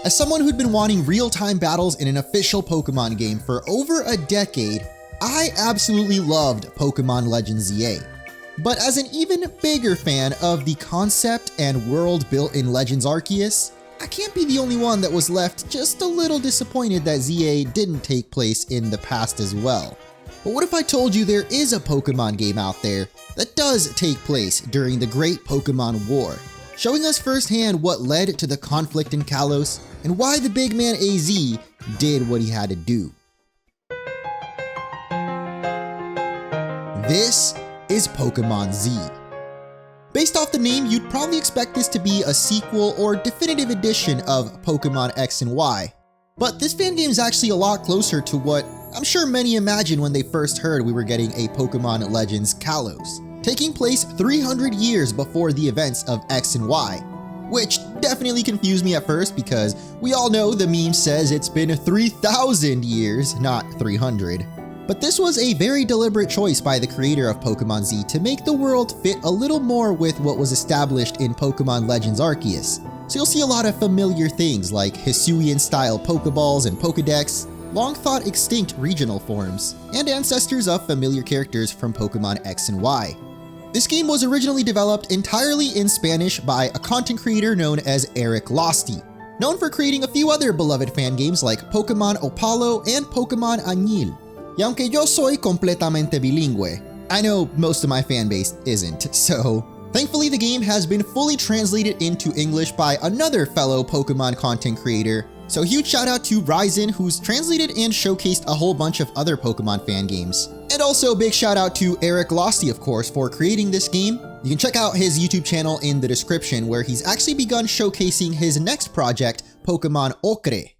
As someone who'd been wanting real-time battles in an official Pokemon game for over a decade, I absolutely loved Pokémon Legends Z-A. But as an even bigger fan of the concept and world built in Legends Arceus, I can't be the only one that was left just a little disappointed that Z-A didn't take place in the past as well. But what if I told you there is a Pokemon game out there that does take place during the Great Pokémon War, showing us firsthand what led to the conflict in Kalos and why the big man AZ did what he had to do. This is Pokémon Z. Based off the name, you'd probably expect this to be a sequel or definitive edition of Pokémon X and Y. But this fan game is actually a lot closer to what I'm sure many imagined when they first heard we were getting a Pokémon Legends Kalos, taking place 300 years before the events of X and Y, which definitely confused me at first because we all know the meme says it's been 3,000 years, not 300. But this was a very deliberate choice by the creator of Pokémon Z to make the world fit a little more with what was established in Pokémon Legends Arceus. So you'll see a lot of familiar things like Hisuian-style Pokeballs and Pokedex, long-thought extinct regional forms, and ancestors of familiar characters from Pokémon X and Y. This game was originally developed entirely in Spanish by a content creator known as Eric Losty, known for creating a few other beloved fan games like Pokémon Opalo and Pokémon Añil. Y aunque yo soy completamente bilingüe, I know most of my fan base isn't, so thankfully the game has been fully translated into English by another fellow Pokemon content creator. So huge shout out to Ryzen, who's translated and showcased a whole bunch of other Pokemon fan games. And also big shout out to Eric Losty, of course, for creating this game. You can check out his YouTube channel in the description, where he's actually begun showcasing his next project, Pokémon Ocre.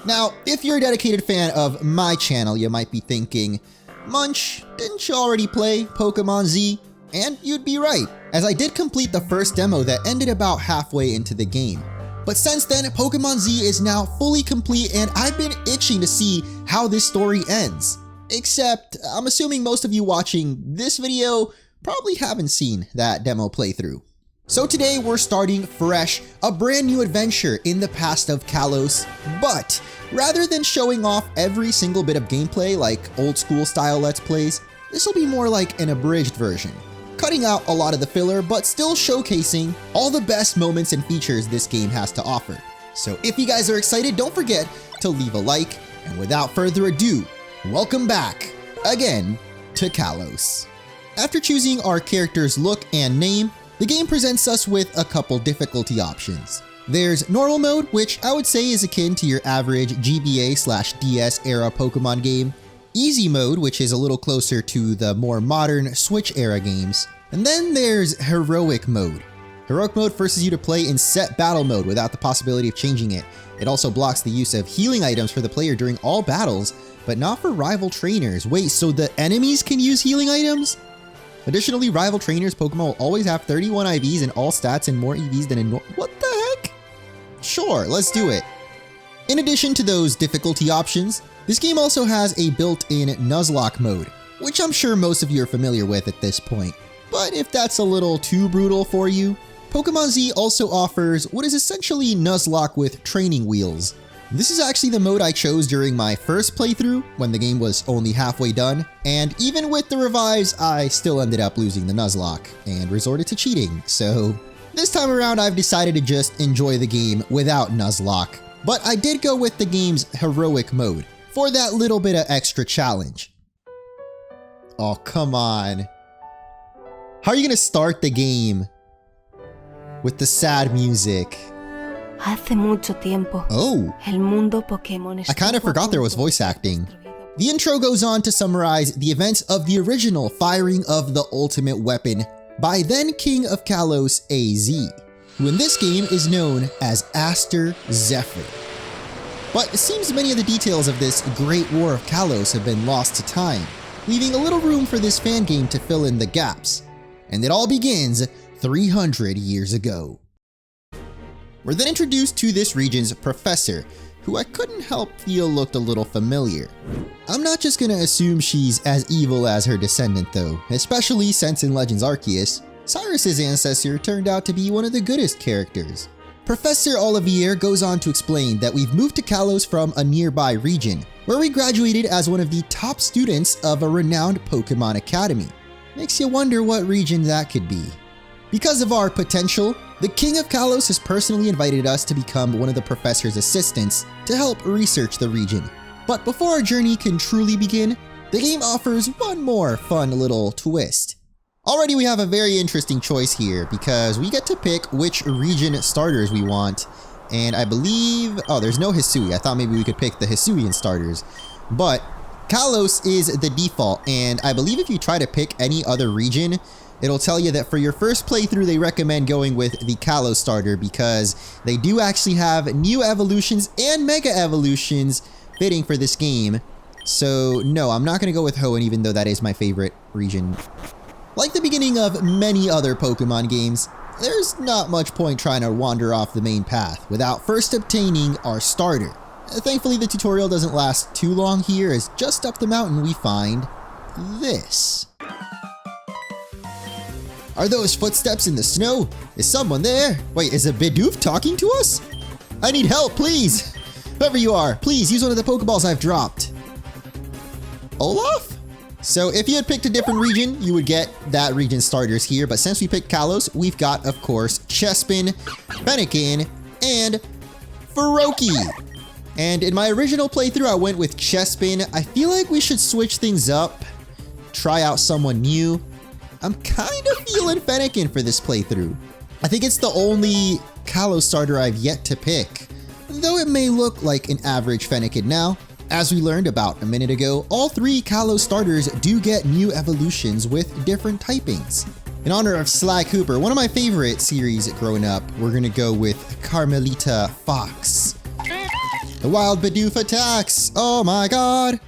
Now, if you're a dedicated fan of my channel, you might be thinking, Munch, didn't you already play Pokémon Z? And you'd be right, as I did complete the first demo that ended about halfway into the game. But since then, Pokémon Z is now fully complete and I've been itching to see how this story ends. Except, I'm assuming most of you watching this video probably haven't seen that demo playthrough. So today we're starting fresh, a brand new adventure in the past of Kalos, but rather than showing off every single bit of gameplay like old school style Let's Plays, this will be more like an abridged version, cutting out a lot of the filler but still showcasing all the best moments and features this game has to offer. So if you guys are excited, don't forget to leave a like, and without further ado, welcome back, again, to Kalos. After choosing our character's look and name, the game presents us with a couple difficulty options. There's normal mode, which I would say is akin to your average GBA/DS era Pokemon game, easy mode, which is a little closer to the more modern Switch era games, and then there's heroic mode. Heroic mode forces you to play in set battle mode without the possibility of changing it. It also blocks the use of healing items for the player during all battles, but not for rival trainers. Wait, so the enemies can use healing items? Additionally, rival trainers' Pokemon will always have 31 IVs in all stats and more EVs than in what the heck? Sure, let's do it. In addition to those difficulty options, this game also has a built-in Nuzlocke mode, which I'm sure most of you are familiar with at this point. But if that's a little too brutal for you, Pokemon Z also offers what is essentially Nuzlocke with training wheels. This is actually the mode I chose during my first playthrough when the game was only halfway done, and even with the revives, I still ended up losing the Nuzlocke and resorted to cheating, so this time around I've decided to just enjoy the game without Nuzlocke. But I did go with the game's heroic mode for that little bit of extra challenge. Oh, come on. How are you gonna start the game with the sad music? Hace mucho tiempo. Oh, El mundo Pokémon I kind of forgot there was voice acting. The intro goes on to summarize the events of the original firing of the ultimate weapon by then King of Kalos AZ, who in this game is known as Aster Zephyr. But it seems many of the details of this Great War of Kalos have been lost to time, leaving a little room for this fan game to fill in the gaps. And it all begins 300 years ago. We're then introduced to this region's professor, who I couldn't help feel looked a little familiar. I'm not just gonna assume she's as evil as her descendant though, especially since in Legends Arceus, Cyrus's ancestor turned out to be one of the goodest characters. Professor Olivier goes on to explain that we've moved to Kalos from a nearby region, where we graduated as one of the top students of a renowned Pokemon Academy. Makes you wonder what region that could be. Because of our potential, the King of Kalos has personally invited us to become one of the professor's assistants to help research the region. But before our journey can truly begin, the game offers one more fun little twist. Already we have a very interesting choice here because we get to pick which region starters we want. And I believe, oh, there's no Hisui. I thought maybe we could pick the Hisuian starters. But Kalos is the default, and I believe if you try to pick any other region, it'll tell you that for your first playthrough, they recommend going with the Kalos starter because they do actually have new evolutions and mega evolutions fitting for this game. So no, I'm not going to go with Hoenn, even though that is my favorite region. Like the beginning of many other Pokemon games, there's not much point trying to wander off the main path without first obtaining our starter. Thankfully, the tutorial doesn't last too long here, as just up the mountain we find this. Are those footsteps in the snow? Is someone there? Wait, is a Bidoof talking to us? I need help, please! Whoever you are, please use one of the Pokeballs I've dropped. Olaf? So if you had picked a different region, you would get that region's starters here, but since we picked Kalos, we've got, of course, Chespin, Fennekin, and Feroki. And in my original playthrough, I went with Chespin. I feel like we should switch things up, try out someone new. I'm kind of feeling Fennekin for this playthrough. I think it's the only Kalos starter I've yet to pick, though it may look like an average Fennekin now. As we learned about a minute ago, all three Kalos starters do get new evolutions with different typings. In honor of Sly Cooper, one of my favorite series growing up, we're gonna go with Carmelita Fox. The wild Bidoof attacks! Oh my god!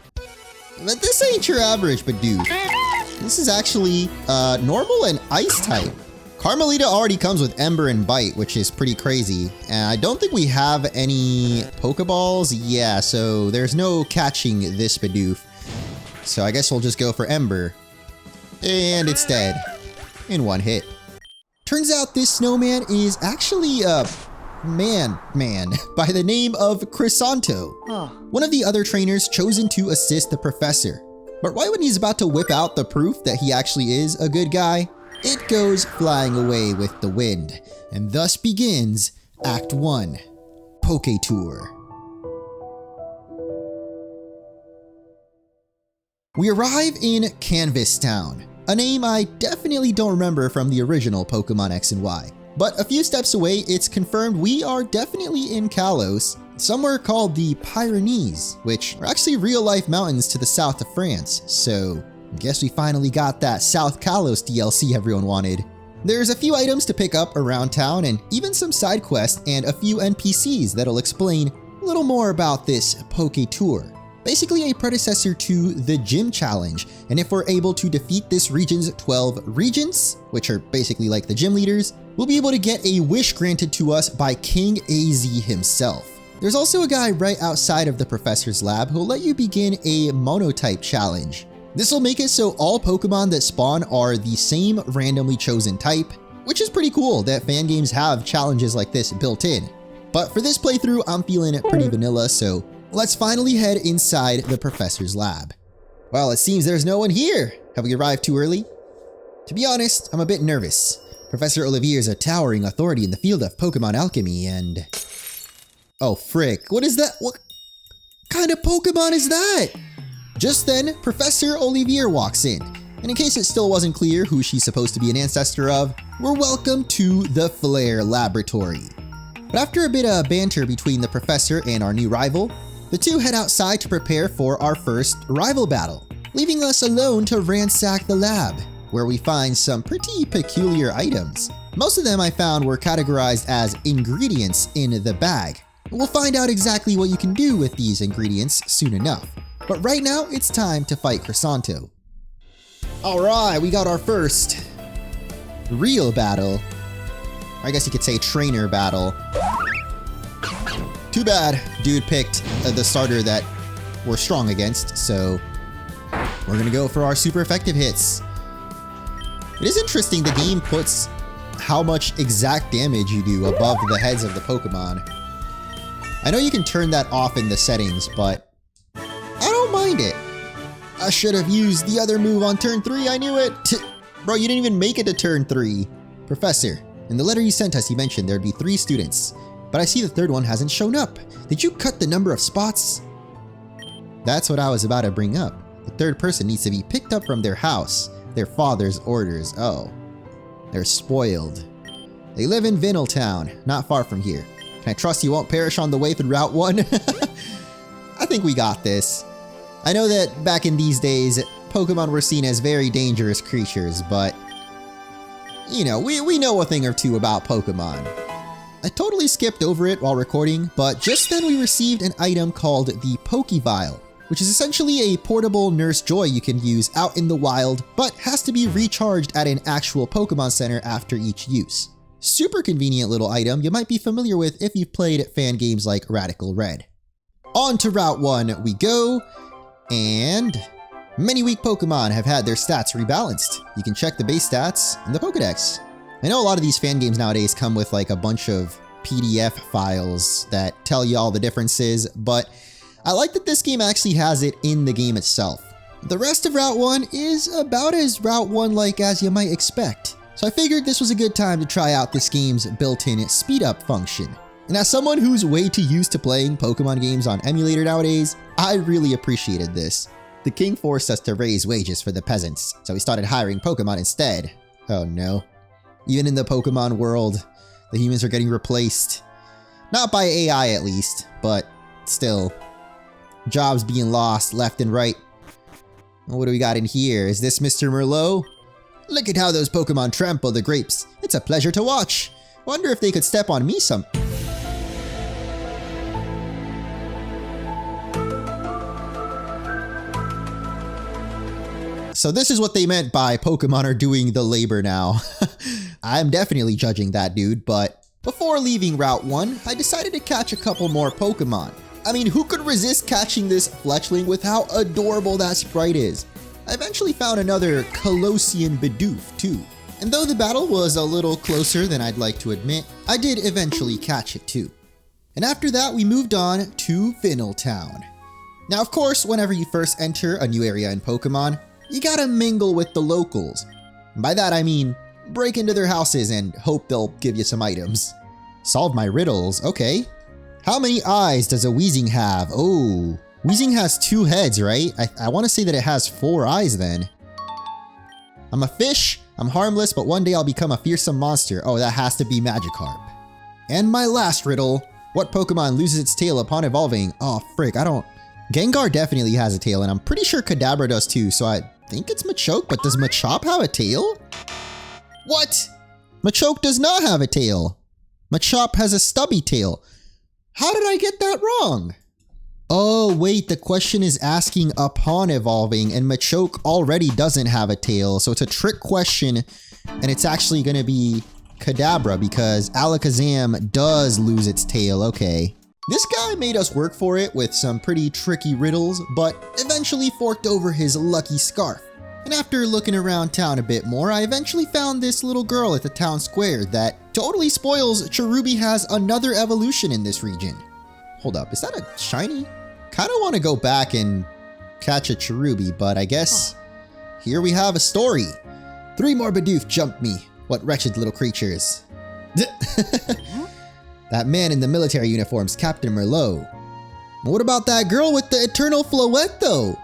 But this ain't your average Bidoof. This is actually normal and ice type. Carmelita already comes with Ember and Bite, which is pretty crazy. And I don't think we have any Pokeballs. Yeah, so there's no catching this Bidoof. So I guess we'll just go for Ember. And it's dead in one hit. Turns out this snowman is actually a man by the name of Crisanto, one of the other trainers chosen to assist the professor. But right when he's about to whip out the proof that he actually is a good guy, it goes flying away with the wind, and thus begins Act 1, Poke Tour. We arrive in Canvas Town, a name I definitely don't remember from the original Pokemon X and Y. But a few steps away, it's confirmed we are definitely in Kalos, somewhere called the Pyrenees, which are actually real-life mountains to the south of France, so I guess we finally got that South Kalos DLC everyone wanted. There's a few items to pick up around town and even some side quests and a few NPCs that'll explain a little more about this Poke Tour. Basically a predecessor to the Gym Challenge, and if we're able to defeat this region's 12 regents, which are basically like the gym leaders, we'll be able to get a wish granted to us by King AZ himself. There's also a guy right outside of the professor's lab who'll let you begin a monotype challenge. This will make it so all Pokemon that spawn are the same randomly chosen type, which is pretty cool that fan games have challenges like this built in. But for this playthrough, I'm feeling it pretty vanilla, so let's finally head inside the professor's lab. Well, it seems there's no one here. Have we arrived too early? To be honest, I'm a bit nervous. Professor Olivier is a towering authority in the field of Pokemon alchemy and... Oh frick, what is that? What kind of Pokemon is that? Just then, Professor Olivier walks in, and in case it still wasn't clear who she's supposed to be an ancestor of, we're welcome to the Flare Laboratory. But after a bit of banter between the professor and our new rival, the two head outside to prepare for our first rival battle, leaving us alone to ransack the lab, where we find some pretty peculiar items. Most of them I found were categorized as ingredients in the bag. We'll find out exactly what you can do with these ingredients soon enough. But right now, it's time to fight Crisanto. Alright, we got our first real battle. I guess you could say trainer battle. Too bad dude picked the starter that we're strong against, so we're gonna go for our super effective hits. It is interesting the game puts how much exact damage you do above the heads of the Pokemon. I know you can turn that off in the settings, but I don't mind it. I should have used the other move on turn 3, I knew it. Bro, you didn't even make it to turn 3. Professor, in the letter you sent us, you mentioned there'd be 3 students, but I see the third one hasn't shown up. Did you cut the number of spots? That's what I was about to bring up. The third person needs to be picked up from their house. Their father's orders. Oh. They're spoiled. They live in Vinyltown, not far from here. Can I trust you won't perish on the way through Route 1? I think we got this. I know that back in these days, Pokemon were seen as very dangerous creatures, but you know, we know a thing or two about Pokemon. I totally skipped over it while recording, but just then we received an item called the Pokevial, which is essentially a portable Nurse Joy you can use out in the wild, but has to be recharged at an actual Pokemon Center after each use. Super convenient little item you might be familiar with if you've played fan games like Radical Red. On to Route 1 we go, and many weak Pokemon have had their stats rebalanced. You can check the base stats in the Pokedex. I know a lot of these fan games nowadays come with like a bunch of PDF files that tell you all the differences, but I like that this game actually has it in the game itself. The rest of Route 1 is about as Route 1-like as you might expect, so I figured this was a good time to try out this game's built-in speed-up function. And as someone who's way too used to playing Pokemon games on emulator nowadays, I really appreciated this. The king forced us to raise wages for the peasants, so we started hiring Pokemon instead. Oh no. Even in the Pokemon world, the humans are getting replaced. Not by AI at least, but still. Jobs being lost left and right. What do we got in here? Is this Mr. Merlot? Look at how those Pokemon trample the grapes. It's a pleasure to watch. Wonder if they could step on me some. So this is what they meant by Pokemon are doing the labor now. I'm definitely judging that dude, but before leaving Route 1, I decided to catch a couple more Pokemon. I mean, who could resist catching this fletchling with how adorable that sprite is? I eventually found another Kalosian Bidoof too. And though the battle was a little closer than I'd like to admit, I did eventually catch it too. And after that, we moved on to Vinyltown. Now, of course, whenever you first enter a new area in Pokemon, you gotta mingle with the locals. By that I mean, break into their houses and hope they'll give you some items. Solve my riddles, okay. How many eyes does a Weezing have? Oh, Weezing has 2 heads, right? I want to say that it has 4 eyes then. I'm a fish, I'm harmless, but one day I'll become a fearsome monster. Oh, that has to be Magikarp. And my last riddle, what Pokemon loses its tail upon evolving? Oh, frick, I don't... Gengar definitely has a tail, and I'm pretty sure Kadabra does too, so I think it's Machoke, but does Machop have a tail? What? Machoke does not have a tail. Machop has a stubby tail. How did I get that wrong? Oh, wait, the question is asking upon evolving, and Machoke already doesn't have a tail, so it's a trick question, and it's actually going to be Kadabra, because Alakazam does lose its tail, okay. This guy made us work for it with some pretty tricky riddles, but eventually forked over his lucky scarf. And after looking around town a bit more, I eventually found this little girl at the town square that totally spoils Cherubi has another evolution in this region. Hold up, is that a shiny? Kinda wanna go back and catch a Cherubi, but I guess here we have a story. 3 more Bidoof jumped me. What wretched little creatures. That man in the military uniform's Captain Merlot. What about that girl with the eternal Floette though?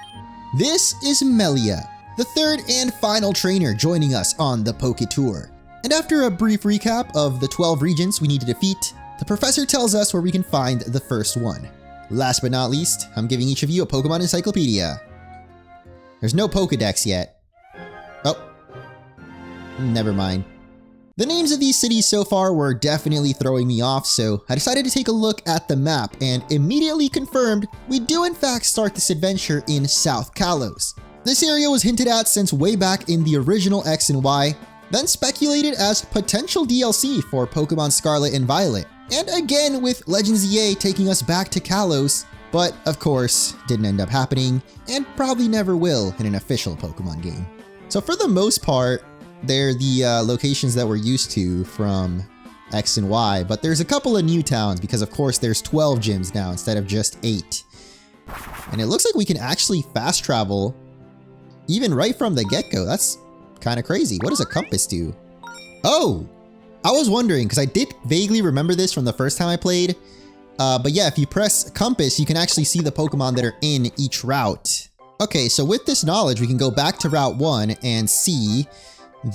This is Melia, the 3rd and final trainer joining us on the Poke Tour. And after a brief recap of the 12 regions we need to defeat, the professor tells us where we can find the first one. Last but not least, I'm giving each of you a Pokemon encyclopedia. There's no Pokedex yet. Oh, never mind. The names of these cities so far were definitely throwing me off, so I decided to take a look at the map and immediately confirmed we do in fact start this adventure in South Kalos. This area was hinted at since way back in the original X and Y, then speculated as potential DLC for Pokemon Scarlet and Violet, and again with Legends Z-A taking us back to Kalos, but of course didn't end up happening and probably never will in an official Pokemon game. So for the most part, they're the locations that we're used to from X and Y, but there's a couple of new towns because of course there's 12 gyms now instead of just 8. And it looks like we can actually fast travel even right from the get-go. That's kind of crazy. What does a compass do? Oh, I was wondering because I did vaguely remember this from the first time I played. But yeah, if you press compass, you can actually see the Pokemon that are in each route. Okay, so with this knowledge, we can go back to Route 1 and see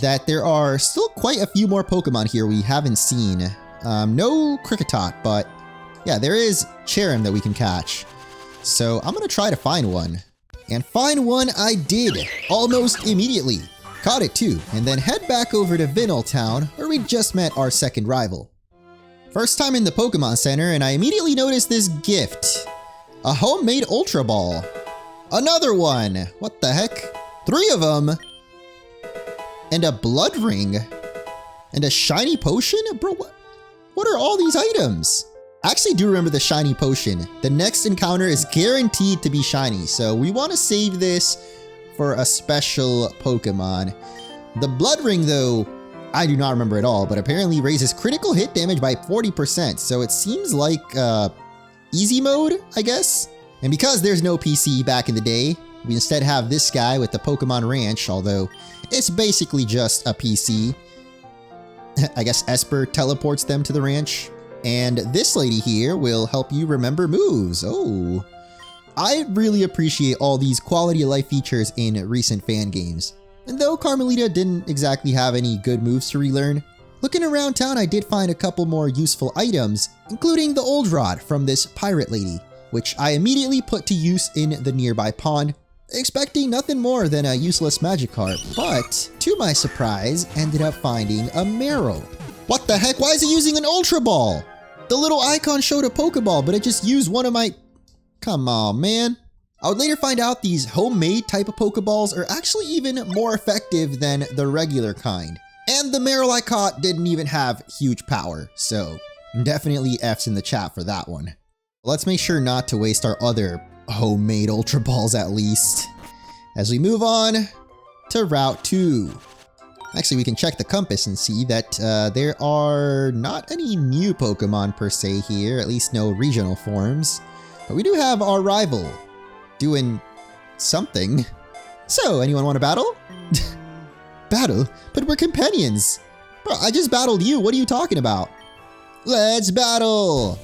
that there are still quite a few more Pokemon here we haven't seen. No Kricketot, but yeah, there is Cherim that we can catch. So I'm gonna try to find one. And find one I did, almost immediately. Caught it too, and then head back over to Vinal Town, where we just met our second rival. First time in the Pokemon Center, and I immediately noticed this gift. A homemade Ultra Ball. Another one! What the heck? 3 of them! And a blood ring. And a shiny potion? Bro, what are all these items? I actually do remember the shiny potion. The next encounter is guaranteed to be shiny, so we want to save this for a special Pokemon. The blood ring though, I do not remember at all, but apparently raises critical hit damage by 40%, so it seems like easy mode, I guess? And because there's no PC back in the day, we instead have this guy with the Pokemon Ranch, although it's basically just a PC. I guess Esper teleports them to the ranch. And this lady here will help you remember moves. Oh, I really appreciate all these quality of life features in recent fan games. And though Carmelita didn't exactly have any good moves to relearn, looking around town I did find a couple more useful items, including the old rod from this pirate lady, which I immediately put to use in the nearby pond, expecting nothing more than a useless Magikarp, but to my surprise ended up finding a Marill. What the heck, why is it using an Ultra Ball? The little icon showed a Pokeball, but it just used one of my... Come on, man. I would later find out these homemade type of Pokeballs are actually even more effective than the regular kind. And the Marill I caught didn't even have huge power, so definitely F's in the chat for that one. Let's make sure not to waste our other homemade Ultra Balls at least. As we move on to Route 2. Actually, we can check the compass and see that there are not any new Pokemon per se here, at least no regional forms. But we do have our rival doing something. So, anyone want to battle? Battle? But we're companions. Bro, I just battled you. What are you talking about? Let's battle.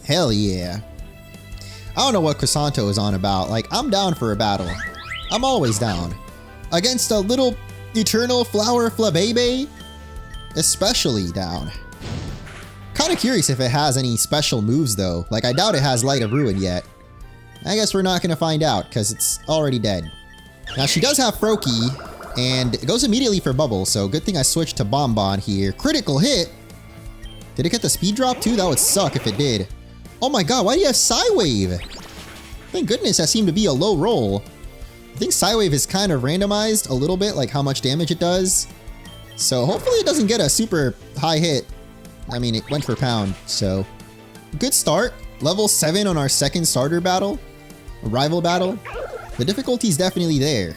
Hell yeah. I don't know what Crisanto is on about. Like, I'm down for a battle. I'm always down. Against a little Eternal Flower Flabébé? Especially down. Kinda curious if it has any special moves though. Like, I doubt it has Light of Ruin yet. I guess we're not gonna find out because it's already dead. Now she does have Froakie, and it goes immediately for Bubble, so good thing I switched to Bonbon here. Critical hit! Did it get the speed drop too? That would suck if it did. Oh my god, why do you have Psywave? Thank goodness that seemed to be a low roll. I think Psywave is kind of randomized a little bit, like how much damage it does. So hopefully it doesn't get a super high hit. I mean, it went for pound, so good start. Level 7 on our second starter battle, rival battle. The difficulty's definitely there.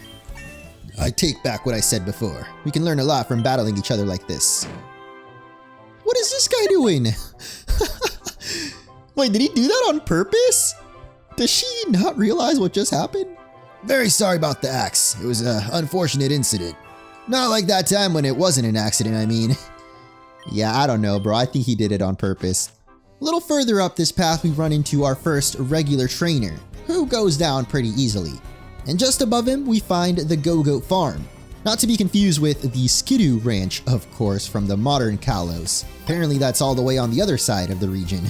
I take back what I said before. We can learn a lot from battling each other like this. What is this guy doing? Wait, did he do that on purpose? Does she not realize what just happened? Very sorry about the axe. It was an unfortunate incident. Not like that time when it wasn't an accident, I mean. Yeah, I don't know, bro. I think he did it on purpose. A little further up this path, we run into our first regular trainer, who goes down pretty easily. And just above him, we find the Go-Goat Farm. Not to be confused with the Skidoo Ranch, of course, from the modern Kalos. Apparently that's all the way on the other side of the region.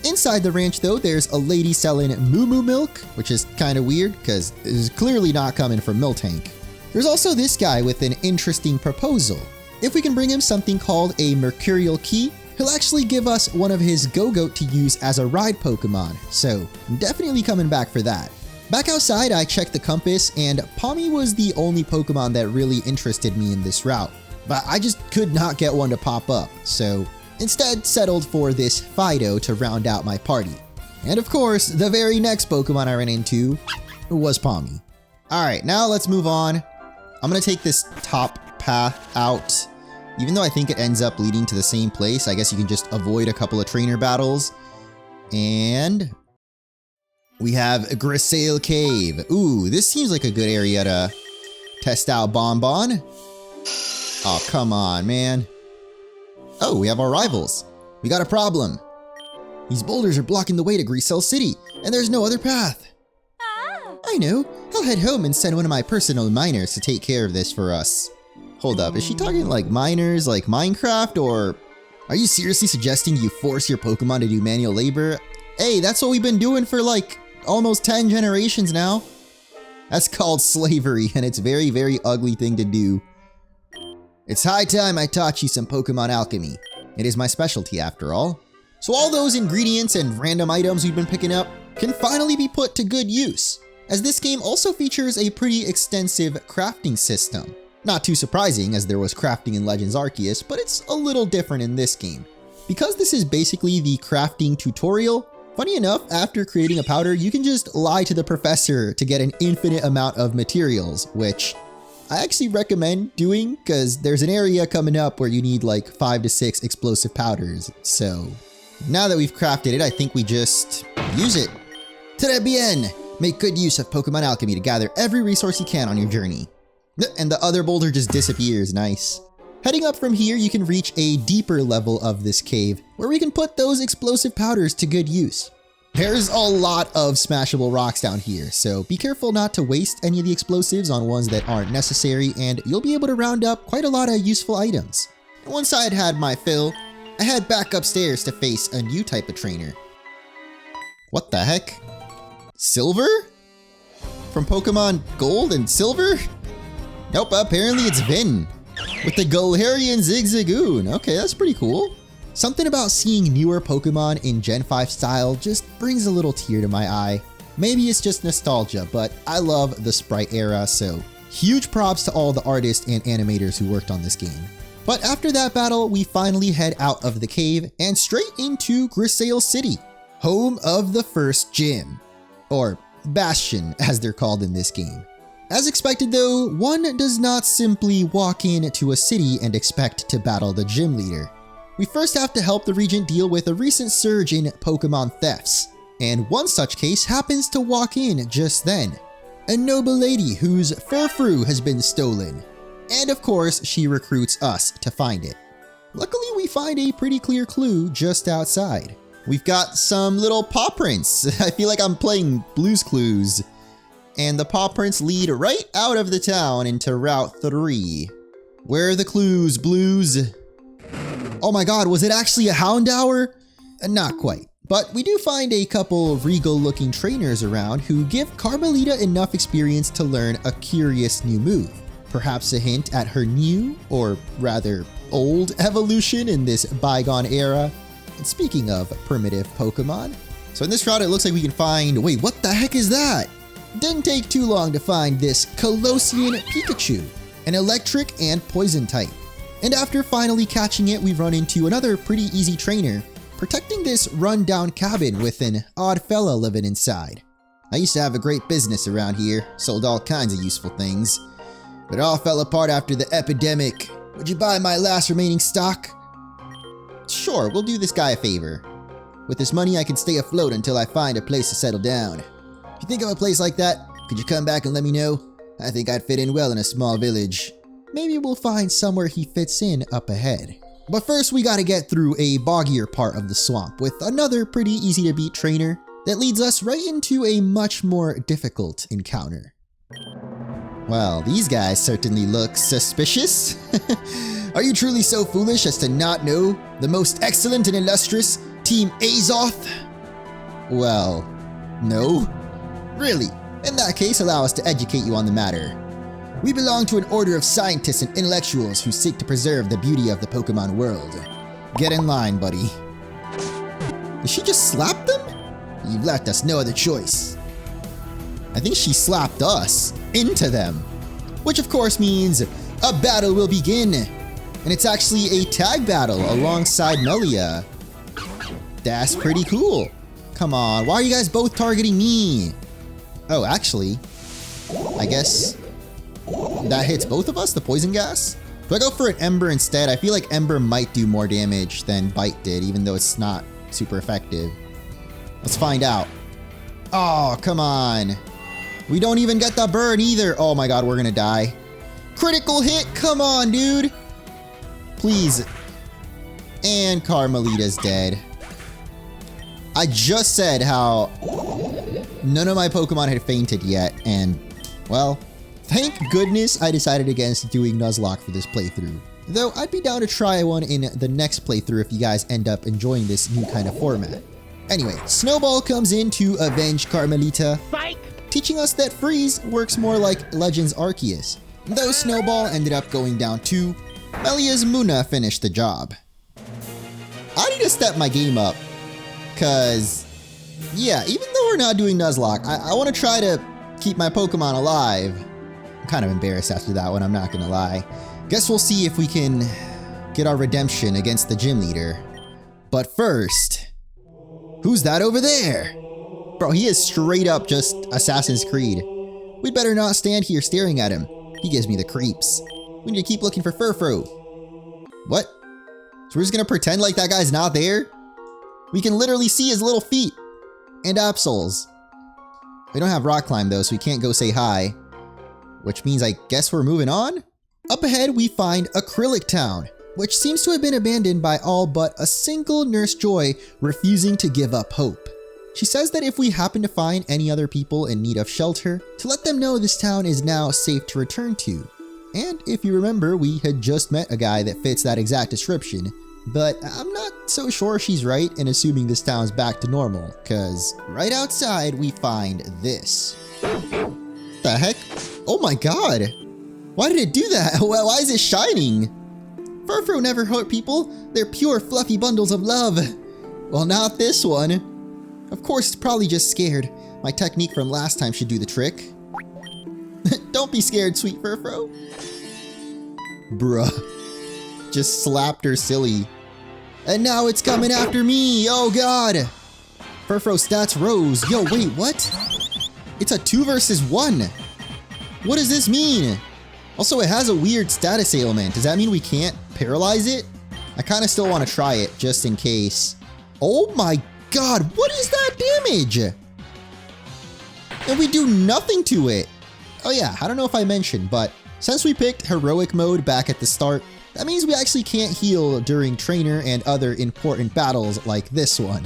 Inside the ranch though, there's a lady selling Moo Moo milk, which is kind of weird because it is clearly not coming from Miltank. There's also this guy with an interesting proposal. If we can bring him something called a Mercurial Key, he'll actually give us one of his Go-Goat to use as a ride Pokemon, so I'm definitely coming back for that. Back outside, I checked the compass, and Pawmi was the only Pokemon that really interested me in this route, but I just could not get one to pop up, so instead settled for this Fido to round out my party. And of course, the very next Pokemon I ran into was Pawmi. Alright, now let's move on. I'm gonna take this top path out. Even though I think it ends up leading to the same place, I guess you can just avoid a couple of trainer battles. And we have Grisaille Cave. Ooh, this seems like a good area to test out Bonbon. Oh, come on, man. Oh, we have our rivals. We got a problem. These boulders are blocking the way to Grisaille City, and there's no other path. I know. I'll head home and send one of my personal miners to take care of this for us. Hold up, is she talking like miners, like Minecraft, or are you seriously suggesting you force your Pokemon to do manual labor? Hey, that's what we've been doing for like almost 10 generations now. That's called slavery, and it's a very, very ugly thing to do. It's high time I taught you some Pokemon alchemy. It is my specialty after all. So all those ingredients and random items we've been picking up can finally be put to good use, as this game also features a pretty extensive crafting system. Not too surprising, as there was crafting in Legends Arceus, but it's a little different in this game. Because this is basically the crafting tutorial, funny enough, after creating a powder, you can just lie to the professor to get an infinite amount of materials, which I actually recommend doing, because there's an area coming up where you need like 5 to 6 explosive powders. So now that we've crafted it, I think we just use it. Très bien! Make good use of Pokemon alchemy to gather every resource you can on your journey. And the other boulder just disappears, nice. Heading up from here, you can reach a deeper level of this cave, where we can put those explosive powders to good use. There's a lot of smashable rocks down here, so be careful not to waste any of the explosives on ones that aren't necessary, and you'll be able to round up quite a lot of useful items. And once I had had my fill, I head back upstairs to face a new type of trainer. What the heck? Silver? From Pokemon Gold and Silver? Nope, apparently it's Vin with the Galarian Zigzagoon. Okay, that's pretty cool. Something about seeing newer Pokemon in Gen 5 style just brings a little tear to my eye. Maybe it's just nostalgia, but I love the sprite era, so huge props to all the artists and animators who worked on this game. But after that battle, we finally head out of the cave and straight into Grisaille City, home of the first gym, or Bastion as they're called in this game. As expected though, one does not simply walk into a city and expect to battle the gym leader. We first have to help the Regent deal with a recent surge in Pokemon thefts, and one such case happens to walk in just then. A noble lady whose Furfrou has been stolen, and of course she recruits us to find it. Luckily we find a pretty clear clue just outside. We've got some little paw prints. I feel like I'm playing Blue's Clues. And the paw prints lead right out of the town into Route 3. Where are the clues, Blues? Oh my god, was it actually a Houndour? Not quite. But we do find a couple regal-looking trainers around who give Carmelita enough experience to learn a curious new move. Perhaps a hint at her new, or rather old, evolution in this bygone era. And speaking of primitive Pokemon, so in this route it looks like we can find... Wait, what the heck is that? Didn't take too long to find this Kalosian Pikachu, an electric and poison type. And after finally catching it, we run into another pretty easy trainer, protecting this run-down cabin with an odd fella living inside. I used to have a great business around here, sold all kinds of useful things. But it all fell apart after the epidemic. Would you buy my last remaining stock? Sure, we'll do this guy a favor. With this money, I can stay afloat until I find a place to settle down. If you think of a place like that, could you come back and let me know? I think I'd fit in well in a small village. Maybe we'll find somewhere he fits in up ahead. But first we gotta get through a boggier part of the swamp with another pretty easy to beat trainer that leads us right into a much more difficult encounter. Well, these guys certainly look suspicious. Are you truly so foolish as to not know the most excellent and illustrious Team Azoth? Well, no. Really? In that case, allow us to educate you on the matter. We belong to an order of scientists and intellectuals who seek to preserve the beauty of the Pokemon world. Get in line, buddy. Did she just slap them? You've left us no other choice. I think she slapped us into them. Which of course means a battle will begin. And it's actually a tag battle alongside Melia. That's pretty cool. Come on, why are you guys both targeting me? Oh, actually, I guess That hits both of us, the poison gas? Do I go for an Ember instead? I feel like Ember might do more damage than Bite did, even though it's not super effective. Let's find out. Oh, come on. We don't even get the burn either. Oh my god, we're gonna die. Critical hit, come on, dude. Please. And Carmelita's dead. I just said how none of my Pokemon had fainted yet, and, well, thank goodness I decided against doing Nuzlocke for this playthrough. Though I'd be down to try one in the next playthrough if you guys end up enjoying this new kind of format. Anyway, Snowball comes in to avenge Carmelita, teaching us that Freeze works more like Legends Arceus. Though Snowball ended up going down too, Melia's Muna finished the job. I need to step my game up, cause, yeah, even though we're not doing Nuzlocke, I want to try to keep my Pokemon alive. I'm kind of embarrassed after that one, I'm not gonna lie. Guess we'll see if we can get our redemption against the gym leader. But first, who's that over there? Bro, he is straight up just Assassin's Creed. We'd better not stand here staring at him. He gives me the creeps. We need to keep looking for Furfrou. What? So we're just gonna pretend like that guy's not there? We can literally see his little feet. And Absols. We don't have Rock Climb though, so we can't go say hi. Which means I guess we're moving on? Up ahead we find Acrylic Town, which seems to have been abandoned by all but a single Nurse Joy refusing to give up hope. She says that if we happen to find any other people in need of shelter, to let them know this town is now safe to return to. And if you remember, we had just met a guy that fits that exact description, but I'm not so sure she's right in assuming this town's back to normal, cause right outside we find this. The heck? Oh my god! Why did it do that? Why is it shining? Furfrou never hurt people. They're pure fluffy bundles of love. Well, not this one. Of course, it's probably just scared. My technique from last time should do the trick. Don't be scared, sweet Furfrou. Bruh. Just slapped her silly. And now it's coming after me. Oh god. Furfrou's stats rose. Yo, wait, what? It's a 2 versus 1. What does this mean? Also, it has a weird status ailment. Does that mean we can't paralyze it? I kind of still want to try it just in case. Oh my god, what is that damage? And we do nothing to it. Oh yeah, I don't know if I mentioned, but since we picked heroic mode back at the start, that means we actually can't heal during trainer and other important battles like this one.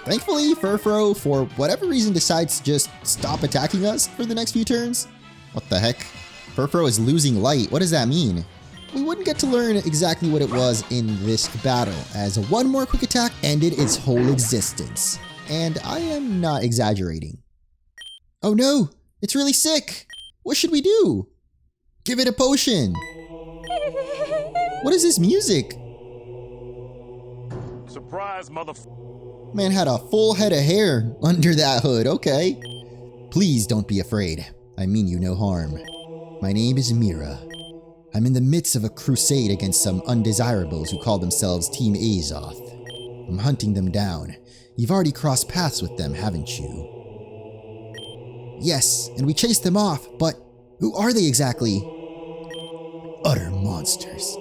Thankfully, Furfrou, for whatever reason, decides to just stop attacking us for the next few turns. What the heck? Furfrou is losing light. What does that mean? We wouldn't get to learn exactly what it was in this battle, as one more quick attack ended its whole existence. And I am not exaggerating. Oh no! It's really sick! What should we do? Give it a potion! What is this music? Surprise, Man had a full head of hair under that hood, okay. Please don't be afraid. I mean you no harm. My name is Mira. I'm in the midst of a crusade against some undesirables who call themselves Team Azoth. I'm hunting them down. You've already crossed paths with them, haven't you? Yes, and we chased them off, but who are they exactly? Utter monsters.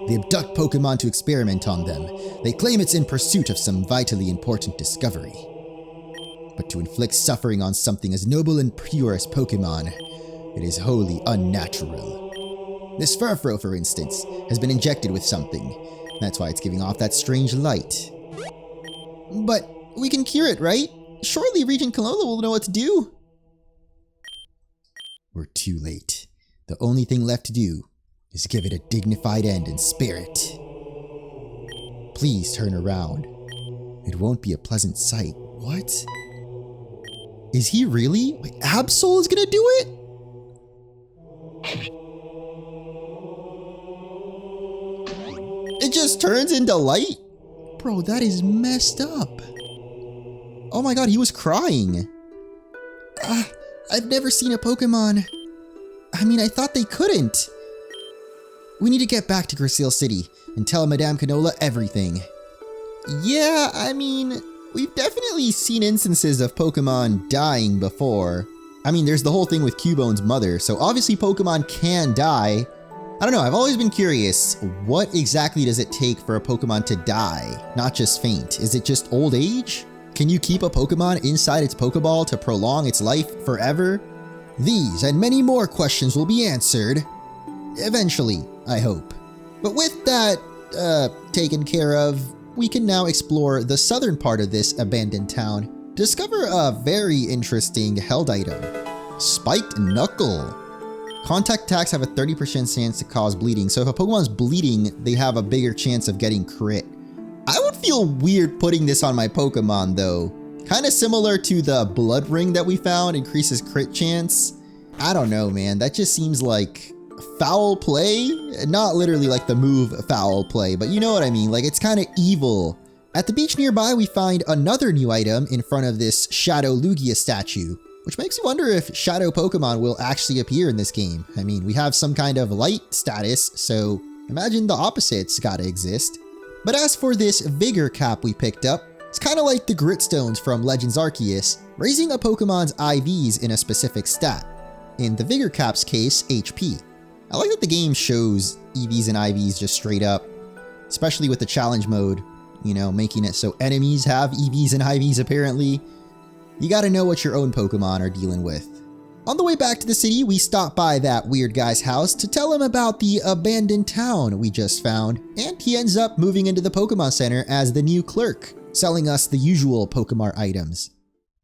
They abduct Pokemon to experiment on them. They claim it's in pursuit of some vitally important discovery. But to inflict suffering on something as noble and pure as Pokemon, it is wholly unnatural. This Furfrou, for instance, has been injected with something. That's why it's giving off that strange light. But we can cure it, right? Surely Regent Kalola will know what to do. We're too late. The only thing left to do is give it a dignified end and spare it. Please turn around. It won't be a pleasant sight. What? Is he really? Wait, Absol is gonna do it? It just turns into light? Bro, that is messed up. Oh my god, he was crying. I've never seen a Pokemon. I mean, I thought they couldn't. We need to get back to Grisaille City and tell Madame Canola everything. Yeah, I mean, we've definitely seen instances of Pokemon dying before. I mean, there's the whole thing with Cubone's mother, so obviously Pokemon can die. I don't know, I've always been curious, what exactly does it take for a Pokemon to die, not just faint? Is it just old age? Can you keep a Pokemon inside its Pokeball to prolong its life forever? These and many more questions will be answered eventually, I hope. But with that taken care of, we can now explore the southern part of this abandoned town. Discover a very interesting held item. Spiked Knuckle. Contact attacks have a 30% chance to cause bleeding, so if a Pokemon's bleeding, they have a bigger chance of getting crit. I would feel weird putting this on my Pokemon though. Kinda similar to the Blood Ring that we found, increases crit chance. I don't know, man, that just seems like foul play? Not literally like the move foul play, but you know what I mean, like it's kinda evil. At the beach nearby, we find another new item in front of this Shadow Lugia statue, which makes you wonder if Shadow Pokemon will actually appear in this game. I mean, we have some kind of light status, so imagine the opposite's gotta exist. But as for this Vigor Cap we picked up, it's kinda like the Gritstones from Legends Arceus, raising a Pokemon's IVs in a specific stat. In the Vigor Cap's case, HP. I like that the game shows EVs and IVs just straight up, especially with the challenge mode. You know, making it so enemies have EVs and IVs apparently. You gotta know what your own Pokemon are dealing with. On the way back to the city, we stop by that weird guy's house to tell him about the abandoned town we just found, and he ends up moving into the Pokemon Center as the new clerk, selling us the usual Pokemon items.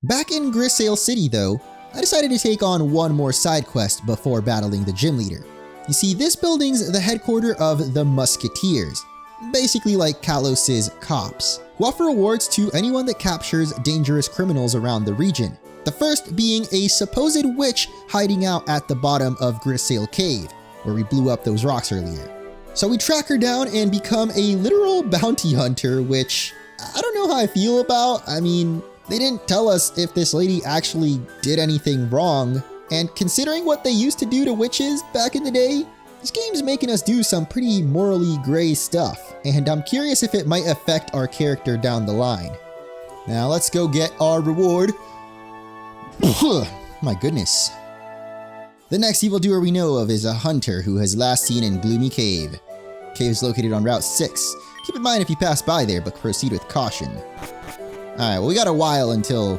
Back in Grisaille City though, I decided to take on one more side quest before battling the gym leader. You see, this building's the headquarters of the Musketeers, basically like Kalos's cops, who offer rewards to anyone that captures dangerous criminals around the region. The first being a supposed witch hiding out at the bottom of Grisaille Cave, where we blew up those rocks earlier. So we track her down and become a literal bounty hunter, which I don't know how I feel about. I mean, they didn't tell us if this lady actually did anything wrong, and considering what they used to do to witches back in the day, this game's making us do some pretty morally gray stuff, and I'm curious if it might affect our character down the line. Now let's go get our reward. My goodness. The next evildoer we know of is a hunter who has last seen in Gloomy Cave. Cave is located on Route 6. Keep in mind if you pass by there, but proceed with caution. Alright, well we got a while until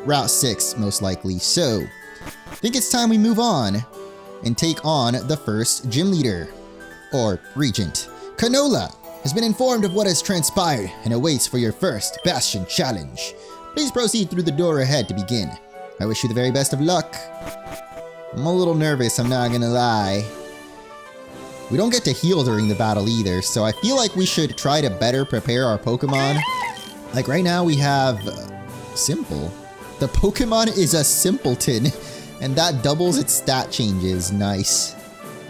Route 6 most likely, so I think it's time we move on and take on the first gym leader, or regent. Canola has been informed of what has transpired and awaits for your first Bastion challenge. Please proceed through the door ahead to begin. I wish you the very best of luck. I'm a little nervous, I'm not gonna lie. We don't get to heal during the battle either, so I feel like we should try to better prepare our Pokemon. Like right now we have Simple. The Pokemon is a Simpleton, and that doubles its stat changes. Nice.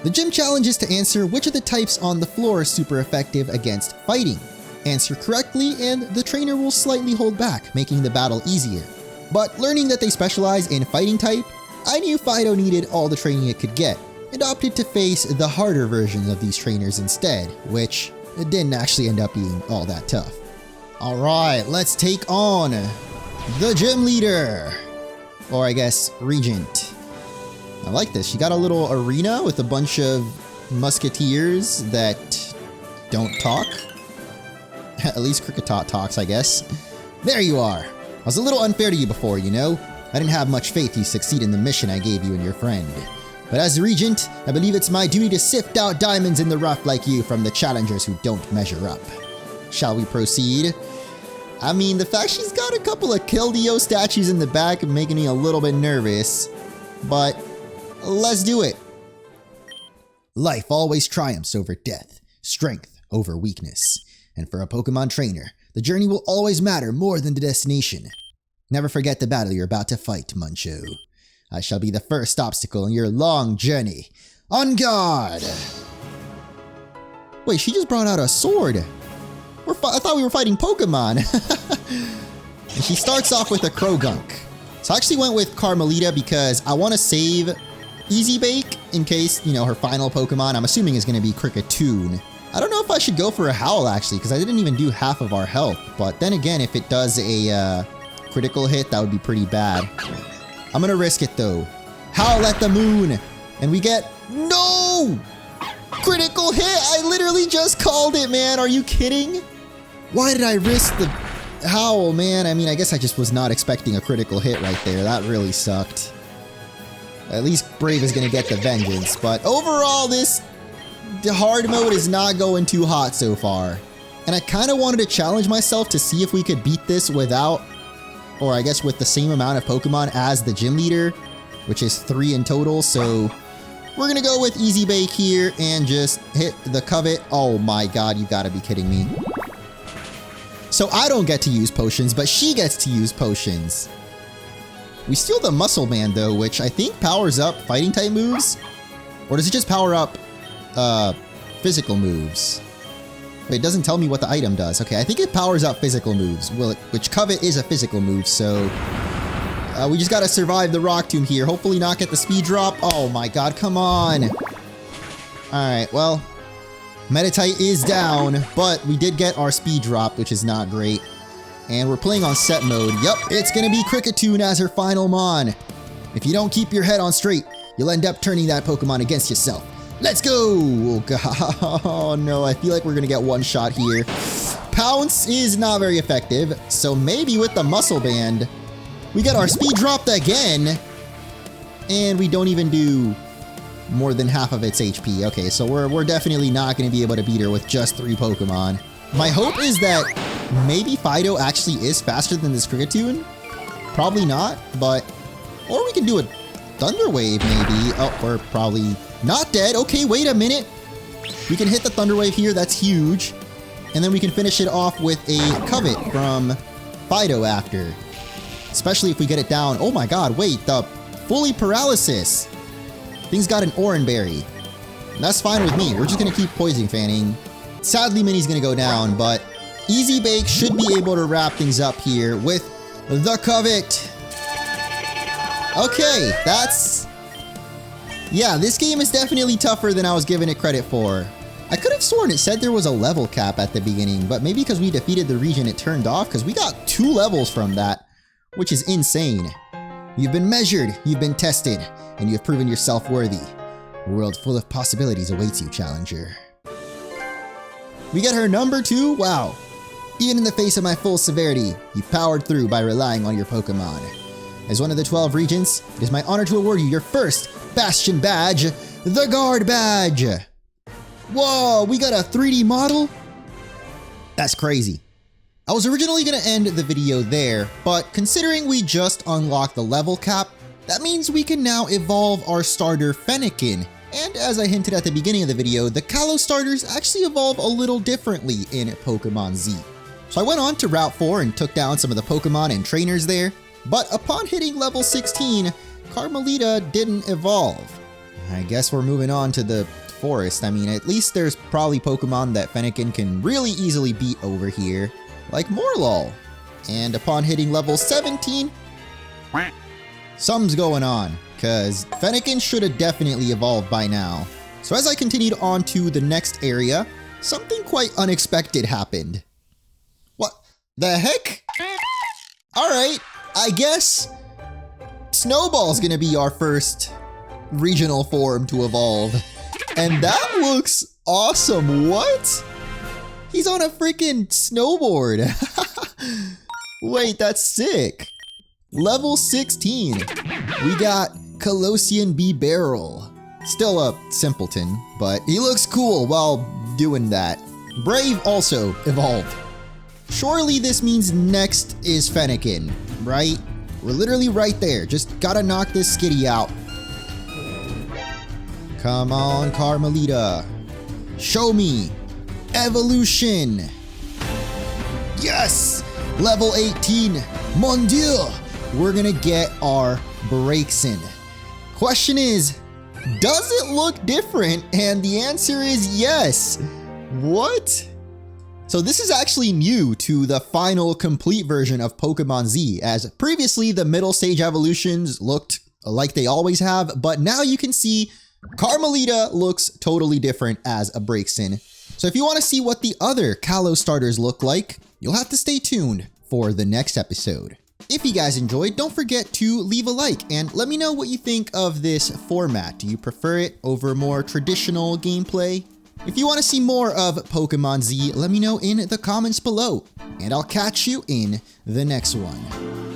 The gym challenge is to answer which of the types on the floor is super effective against fighting. Answer correctly and the trainer will slightly hold back, making the battle easier. But learning that they specialize in fighting type, I knew Fido needed all the training it could get, and opted to face the harder versions of these trainers instead, which didn't actually end up being all that tough. Alright, let's take on the gym leader. Or I guess, regent. I like this. She got a little arena with a bunch of musketeers that don't talk. At least Kricketot talks, I guess. There you are. I was a little unfair to you before, you know? I didn't have much faith you'd succeed in the mission I gave you and your friend. But as regent, I believe it's my duty to sift out diamonds in the rough like you from the challengers who don't measure up. Shall we proceed? I mean, the fact she's got a couple of Keldeo statues in the back making me a little bit nervous. But let's do it. Life always triumphs over death, strength over weakness. And for a Pokemon trainer, the journey will always matter more than the destination. Never forget the battle you're about to fight, Muncho. I shall be the first obstacle in your long journey. On guard! Wait, she just brought out a sword. I thought we were fighting Pokemon. And she starts off with a Krogunk. So I actually went with Carmelita because I want to save Easy Bake in case, you know, her final Pokemon, I'm assuming, is going to be Kricketune. I don't know if I should go for a Howl actually, because I didn't even do half of our health. But then again, if it does a critical hit, that would be pretty bad. I'm gonna risk it though. Howl at the moon. And we get, no! Critical hit! I literally just called it, man. Are you kidding? Why did I risk the howl, man? I mean, I guess I just was not expecting a critical hit right there. That really sucked. At least Brave is gonna get the vengeance. But overall, this hard mode is not going too hot so far. And I kind of wanted to challenge myself to see if we could beat this without, or I guess with the same amount of Pokemon as the gym leader, which is 3 in total. So we're gonna go with Easy Bake here and just hit the covet. Oh my god, you gotta be kidding me. So I don't get to use potions, but she gets to use potions. We steal the Muscle Band though, which I think powers up fighting type moves. Or does it just power up physical moves? Wait, it doesn't tell me what the item does. Okay, I think it powers up physical moves, which Covet is a physical move, so we just gotta survive the Rock Tomb here. Hopefully not get the speed drop. Oh my god, come on. Alright, well, Meditite is down, but we did get our speed drop, which is not great. And we're playing on set mode. Yup, it's gonna be Kricketune as her final Mon. If you don't keep your head on straight, you'll end up turning that Pokemon against yourself. Let's go! Oh god, oh no, I feel like we're gonna get one shot here. Pounce is not very effective, so maybe with the Muscle Band, we get our speed dropped again, and we don't even do more than half of its HP. Okay, so we're definitely not gonna be able to beat her with just 3 Pokemon. My hope is that maybe Fido actually is faster than this Kricketune. Probably not, but, or we can do a Thunder Wave maybe. Oh, we're probably not dead. Okay, wait a minute. We can hit the Thunder Wave here. That's huge. And then we can finish it off with a Covet from Fido after. Especially if we get it down. Oh my god, wait. The fully paralysis. Thing's got an Oranberry. That's fine with me. We're just going to keep Poison Fanning. Sadly, Minnie's going to go down, but Easy Bake should be able to wrap things up here with the Covet. Okay, that's... yeah, this game is definitely tougher than I was giving it credit for. I could have sworn it said there was a level cap at the beginning, but maybe because we defeated the region it turned off, because we got 2 levels from that, which is insane. You've been measured, you've been tested, and you have proven yourself worthy. A world full of possibilities awaits you, Challenger. We get her number 2? Wow. Even in the face of my full severity, you powered through by relying on your Pokemon. As one of the 12 regents, it is my honor to award you your first Bastion badge, the Guard Badge. Whoa, we got a 3D model? That's crazy. I was originally going to end the video there, but considering we just unlocked the level cap, that means we can now evolve our starter Fennekin. And as I hinted at the beginning of the video, the Kalos Starters actually evolve a little differently in Pokemon Z. So I went on to Route 4 and took down some of the Pokemon and trainers there. But upon hitting level 16, Carmelita didn't evolve. I guess we're moving on to the forest. I mean, at least there's probably Pokemon that Fennekin can really easily beat over here, like Morlul. And upon hitting level 17, something's going on, because Fennekin should have definitely evolved by now. So as I continued on to the next area, something quite unexpected happened. What the heck? Alright. I guess Snowball's gonna be our first regional form to evolve. And that looks awesome. What? He's on a freaking snowboard. Wait, that's sick. Level 16. We got Kalosian B Barrel. Still a simpleton, but he looks cool while doing that. Brave also evolved. Surely this means next is Fennekin, right? We're literally right there. Just gotta knock this Skitty out. Come on, Carmelita. Show me. Evolution. Yes! Level 18. Mon Dieu! We're gonna get our Braixen. Question is, does it look different? And the answer is yes. What? So this is actually new to the final complete version of Pokemon Z, as previously the middle stage evolutions looked like they always have, but now you can see Carmelita looks totally different as a Braixen. So if you want to see what the other Kalos starters look like, you'll have to stay tuned for the next episode. If you guys enjoyed, don't forget to leave a like and let me know what you think of this format. Do you prefer it over more traditional gameplay? If you want to see more of Pokémon Z, let me know in the comments below, and I'll catch you in the next one.